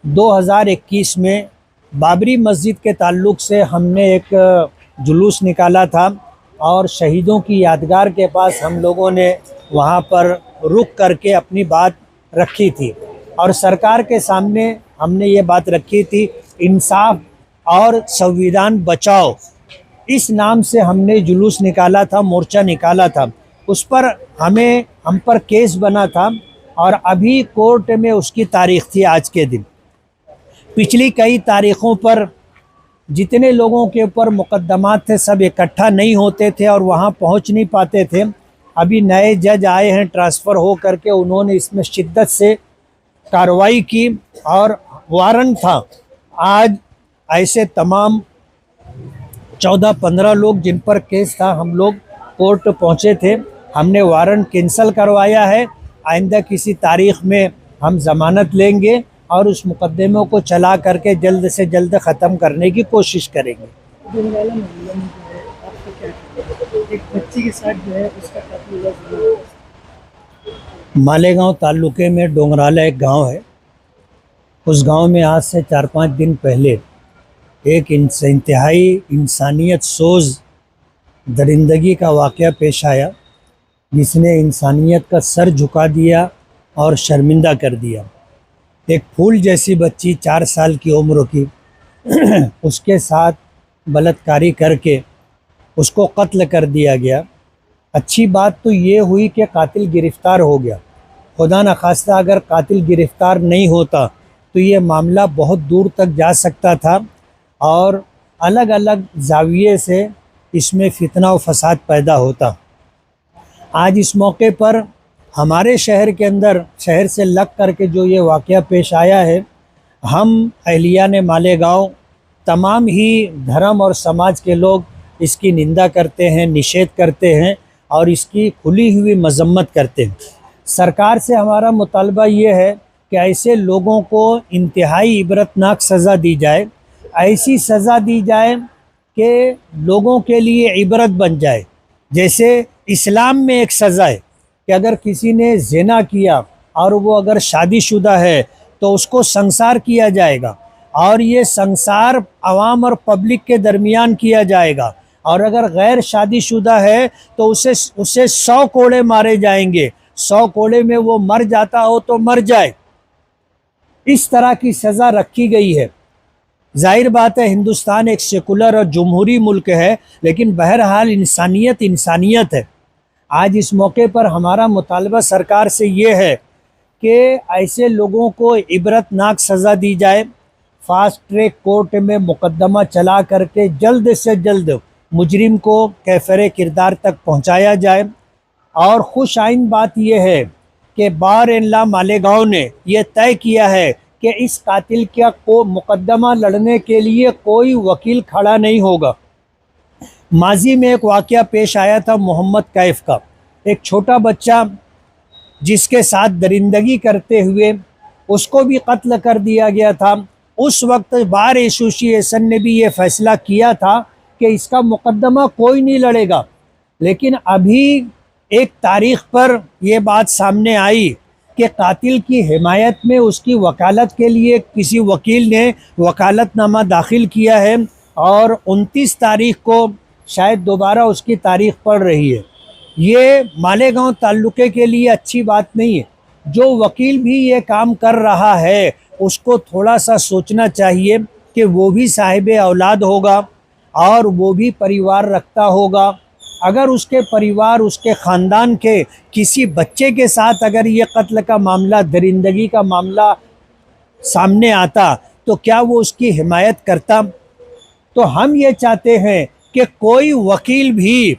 2021 میں بابری مسجد کے تعلق سے ہم نے ایک جلوس نکالا تھا اور شہیدوں کی یادگار کے پاس ہم لوگوں نے وہاں پر رک کر کے اپنی بات رکھی تھی اور سرکار کے سامنے ہم نے یہ بات رکھی تھی، انصاف اور سنویدھان بچاؤ، اس نام سے ہم نے جلوس نکالا تھا، مورچہ نکالا تھا۔ اس پر ہم پر کیس بنا تھا اور ابھی کورٹ میں اس کی تاریخ تھی آج کے دن۔ پچھلی کئی تاریخوں پر جتنے لوگوں کے اوپر مقدمات تھے سب اکٹھا نہیں ہوتے تھے اور وہاں پہنچ نہیں پاتے تھے۔ ابھی نئے جج آئے ہیں ٹرانسفر ہو کر کے، انہوں نے اس میں شدت سے کارروائی کی اور وارنٹ تھا۔ آج ایسے تمام 14-15 لوگ جن پر کیس تھا، ہم لوگ کورٹ پہنچے تھے، ہم نے وارنٹ کینسل کروایا ہے۔ آئندہ کسی تاریخ میں ہم ضمانت لیں گے اور اس مقدمے کو چلا کر کے جلد سے جلد ختم کرنے کی کوشش کریں گے۔ ڈونگرالا محلہ میں جو ہے آپ کا کیا کہنا ہے؟ ایک بچی کے ساتھ جو ہے اس کا قتل ہوا ضرور ہے۔ مالیگاؤں تعلقے میں ڈونگرالا ایک گاؤں ہے۔ اس گاؤں میں آج سے 4-5 دن پہلے ایک انتہائی انسانیت سوز درندگی کا واقعہ پیش آیا، جس نے انسانیت کا سر جھکا دیا اور شرمندہ کر دیا۔ ایک پھول جیسی بچی 4 سال کی عمر کی، اس کے ساتھ بلاتکاری کر کے اس کو قتل کر دیا گیا۔ اچھی بات تو یہ ہوئی کہ قاتل گرفتار ہو گیا۔ خدا نخواستہ اگر قاتل گرفتار نہیں ہوتا تو یہ معاملہ بہت دور تک جا سکتا تھا اور الگ الگ زاویے سے اس میں فتنہ و فساد پیدا ہوتا۔ آج اس موقع پر ہمارے شہر کے اندر، شہر سے لگ کر کے جو یہ واقعہ پیش آیا ہے، ہم اہلیان مالیگاؤں تمام ہی دھرم اور سماج کے لوگ اس کی نندا کرتے ہیں، نشید کرتے ہیں اور اس کی کھلی ہوئی مذمت کرتے ہیں۔ سرکار سے ہمارا مطالبہ یہ ہے کہ ایسے لوگوں کو انتہائی عبرتناک سزا دی جائے، ایسی سزا دی جائے کہ لوگوں کے لیے عبرت بن جائے۔ جیسے اسلام میں ایک سزا ہے کہ اگر کسی نے زنا کیا اور وہ اگر شادی شدہ ہے تو اس کو سنسار کیا جائے گا، اور یہ سنسار عوام اور پبلک کے درمیان کیا جائے گا، اور اگر غیر شادی شدہ ہے تو اسے 100 کوڑے مارے جائیں گے۔ 100 کوڑے میں وہ مر جاتا ہو تو مر جائے، اس طرح کی سزا رکھی گئی ہے۔ ظاہر بات ہے ہندوستان ایک سیکولر اور جمہوری ملک ہے، لیکن بہرحال انسانیت ہے۔ آج اس موقع پر ہمارا مطالبہ سرکار سے یہ ہے کہ ایسے لوگوں کو عبرتناک سزا دی جائے، فاسٹ ٹریک کورٹ میں مقدمہ چلا کر کے جلد سے جلد مجرم کو کیفر کردار تک پہنچایا جائے۔ اور خوش آئند بات یہ ہے کہ بار اللہ مالیگاؤں نے یہ طے کیا ہے کہ اس قاتل کو مقدمہ لڑنے کے لیے کوئی وکیل کھڑا نہیں ہوگا۔ ماضی میں ایک واقعہ پیش آیا تھا محمد کیف کا، ایک چھوٹا بچہ جس کے ساتھ درندگی کرتے ہوئے اس کو بھی قتل کر دیا گیا تھا۔ اس وقت بار ایسوسی ایشن نے بھی یہ فیصلہ کیا تھا کہ اس کا مقدمہ کوئی نہیں لڑے گا، لیکن ابھی ایک تاریخ پر یہ بات سامنے آئی کہ قاتل کی حمایت میں اس کی وکالت کے لیے کسی وکیل نے وکالت نامہ داخل کیا ہے اور 29 تاریخ کو شاید دوبارہ اس کی تاریخ پڑ رہی ہے۔ یہ مالیگاؤں تعلقے کے لیے اچھی بات نہیں ہے۔ جو وکیل بھی یہ کام کر رہا ہے اس کو تھوڑا سا سوچنا چاہیے کہ وہ بھی صاحب اولاد ہوگا اور وہ بھی پریوار رکھتا ہوگا۔ اگر اس کے پریوار، اس کے خاندان کے کسی بچے کے ساتھ اگر یہ قتل کا معاملہ، درندگی کا معاملہ سامنے آتا تو کیا وہ اس کی حمایت کرتا؟ تو ہم یہ چاہتے ہیں کہ کوئی وکیل بھی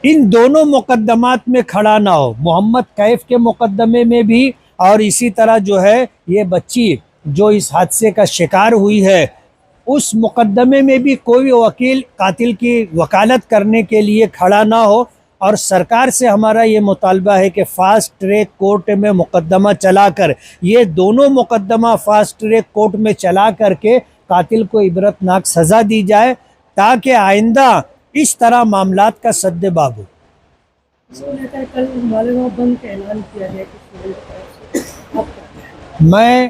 ان دونوں مقدمات میں کھڑا نہ ہو، محمد کیف کے مقدمے میں بھی اور اسی طرح جو ہے یہ بچی جو اس حادثے کا شکار ہوئی ہے اس مقدمے میں بھی کوئی وکیل قاتل کی وکالت کرنے کے لیے کھڑا نہ ہو۔ اور سرکار سے ہمارا یہ مطالبہ ہے کہ فاسٹ ٹریک کورٹ میں مقدمہ چلا کر، یہ دونوں مقدمہ فاسٹ ٹریک کورٹ میں چلا کر کے قاتل کو عبرتناک سزا دی جائے تاکہ آئندہ اس طرح معاملات کا سد باب ہو۔ اس کو لے کر کل مالیگاؤں بند کا اعلان کیا ہے کہ میں